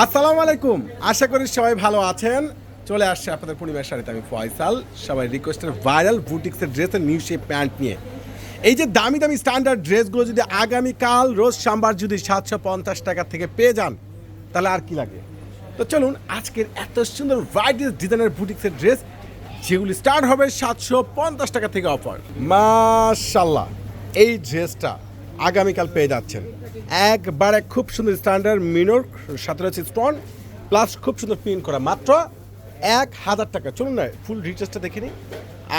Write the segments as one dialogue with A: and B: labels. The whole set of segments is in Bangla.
A: আসসালামু আলাইকুম, আশা করি সবাই ভালো আছেন। চলে আসছে আপনাদের পূর্ণিমার শাড়িতে আমি ফয়সাল, সবাই রিকোয়েস্টের ভাইরাল বুটিক্সের ড্রেসের নিউ শেপ প্যান্ট নিয়ে। এই যে দামি দামি স্ট্যান্ডার্ড ড্রেসগুলো যদি আগামীকাল রোজ সোমবার যদি 750 টাকা থেকে পেয়ে যান তাহলে আর কি লাগে। তো চলুন আজকের এত সুন্দর ভাইরাল ডিজাইনের বুটিক্সের ড্রেস যেগুলি স্টার্ট হবে 750 টাকা থেকে অফার। মাশাআল্লাহ, এই ড্রেসটা আগামীকাল পেয়ে যাচ্ছেন একবারে খুব সুন্দর স্ট্যান্ডার্ড মিনোর সাথে রয়েছে স্টোন প্লাস খুব সুন্দর প্রিন্ট করা, মাত্র 1000 টাকা। চলুন না ফুল ডিটেলসটা দেখে নিই।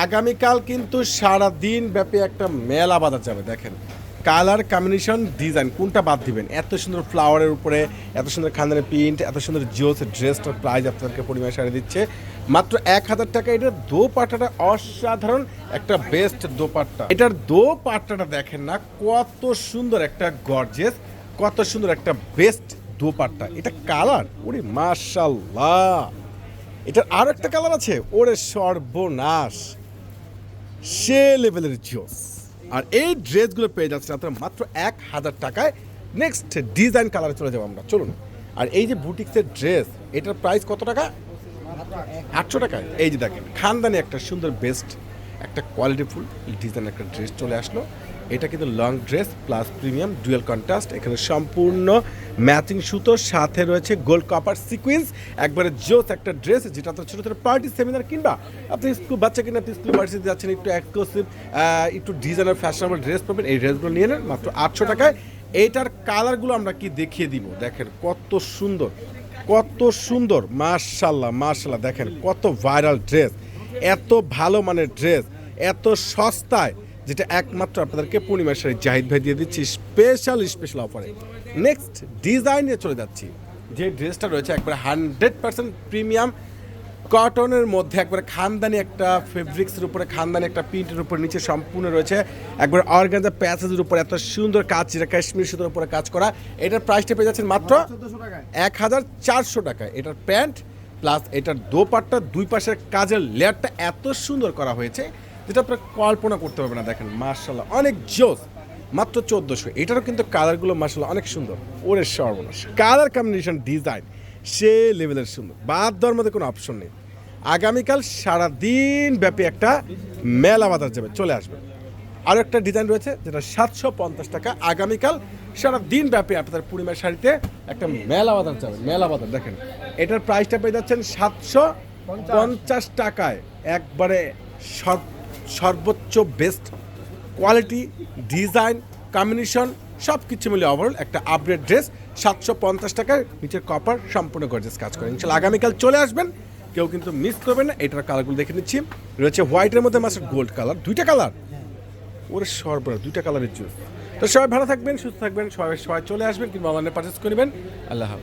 A: আগামীকাল কিন্তু সারাদিন ব্যাপী একটা মেলা বাজার যাবে। দেখেন কালার কম্বিনেশন ডিজাইন কোনটা বাদ দিবেন। এত সুন্দর ফ্লাওয়ারের উপরে এত সুন্দর খানদানি প্রিন্ট, এত সুন্দর জিওস ড্রেসটার প্রাইস আপনাদেরকে পরিমাণ সারি দিচ্ছে মাত্র 1000 টাকা। এটার দোপাট্টাটা অসাধারণ একটা বেস্ট দোপাট্টা। এটার দোপাট্টাটা দেখেন না কত সুন্দর একটা গর্জিয়াস, কত সুন্দর একটা বেস্ট দোপাট্টা। এটা কালার ওরে মাশাআল্লাহ, এটার আরো একটা কালার আছে ওরে সর্বনাশ, সে লেভেলের জোস। আর এই ড্রেসগুলো পেয়ে যাচ্ছে আপনারা মাত্র 1000 টাকায়। নেক্সট ডিজাইন কালারে চলে যাবো আমরা, চলুন। আর এই যে বুটিক্সের ড্রেস, এটার প্রাইস কত টাকা? 800 টাকায়। এই যে দেখেন খানদানি একটা সুন্দর বেস্ট একটা কোয়ালিটিফুল ডিজাইন একটা ড্রেস চলে আসলো। এটা কিন্তু long dress plus premium dual contrast, এখানে সম্পূর্ণ ম্যাচিং সুতোর সাথে রয়েছে গোল্ড কপার সিকুয়েন্স, একবারে জোস একটা ড্রেস যেটা আপনার ছোটো ছোটো পার্টি সেমিনার কিংবা আপনি স্কুল বাচ্চা কিনা আপনি স্কুল পার্টিতে যাচ্ছেন, একটু এক্সক্লুসিভ একটু ডিজাইনার ফ্যাশনেবল ড্রেস পাবেন। এই ড্রেসগুলো নিয়ে নেন মাত্র 800 টাকায়। এইটার কালারগুলো আমরা কি দেখিয়ে দিব, দেখেন কত সুন্দর কত সুন্দর, মাশাআল্লাহ মাশাআল্লাহ। দেখেন কত ভাইরাল ড্রেস, এত ভালো মানের ড্রেস, এত সস্তায়, যেটা একমাত্র আপনাদেরকে পূর্ণিমার শাড়ি জাহিদ ভাই দিয়ে দিচ্ছি স্পেশাল অফারে। নেক্সট ডিজাইনে চলে যাচ্ছি। যে ড্রেসটা রয়েছে একবারে 100% প্রিমিয়াম কটনের মধ্যে, একবারে খানদানি একটা ফেব্রিক্সের উপরে খানদানি একটা প্রিন্টের উপরে নিচে সম্পূর্ণ রয়েছে একবারে অর্গানজা প্যাসেজের উপরে এত সুন্দর কাজ, যেটা কাশ্মীর সুতোর উপরে কাজ করা। এটার প্রাইসটা পেয়ে যাচ্ছেন মাত্র 1400 টাকায়। এটার প্যান্ট প্লাস এটার দোপাট্টা দুই পাশের কাজের লেয়ারটা এত সুন্দর করা হয়েছে যেটা আপনারা কল্পনা করতে পারবেন না। দেখেন মাশাআল্লাহ অনেক জোস, মাত্র 1400। এটারও কিন্তু কালারগুলো মাশাআল্লাহ অনেক সুন্দর, ওরে সর্বনাশ কালার কম্বিনেশন ডিজাইন সে লেভেলের সুন্দর, বাদ দেওয়ার মধ্যে কোনো অপশন নেই। আগামীকাল সারাদিন ব্যাপী একটা মেলা বাজার যাবে, চলে আসবে। আরও একটা ডিজাইন রয়েছে যেটা 750 টাকা। আগামীকাল সারাদিন ব্যাপী আপনাদের পূর্ণিমার শাড়িতে একটা মেলা বাজার যাবে, মেলা বাজার। দেখেন এটার প্রাইসটা পেয়ে যাচ্ছেন 750 টাকায়। একবারে সর্বোচ্চ বেস্ট কোয়ালিটি ডিজাইন কম্বিনেশন সব কিছু মিলে ওভারঅল একটা আপডেট ড্রেস 750 টাকায়। নিচের কপার সম্পূর্ণ গর্জিয়াস কাজ করে। ইনশাআল্লাহ আগামীকাল চলে আসবেন, কেউ কিন্তু মিস করবেন না। এটার কালারগুলো দেখে নিচ্ছি, রয়েছে হোয়াইটের মধ্যে মাস্টার গোল্ড কালার, দুইটা কালার, ওরে সর্বরা দুইটা কালারের জুস। তো সবাই ভালো থাকবেন, সুস্থ থাকবেন, সবাই চলে আসবেন কিংবা অনলাইনে পারচেস করবেন। আল্লাহ হাফেজ।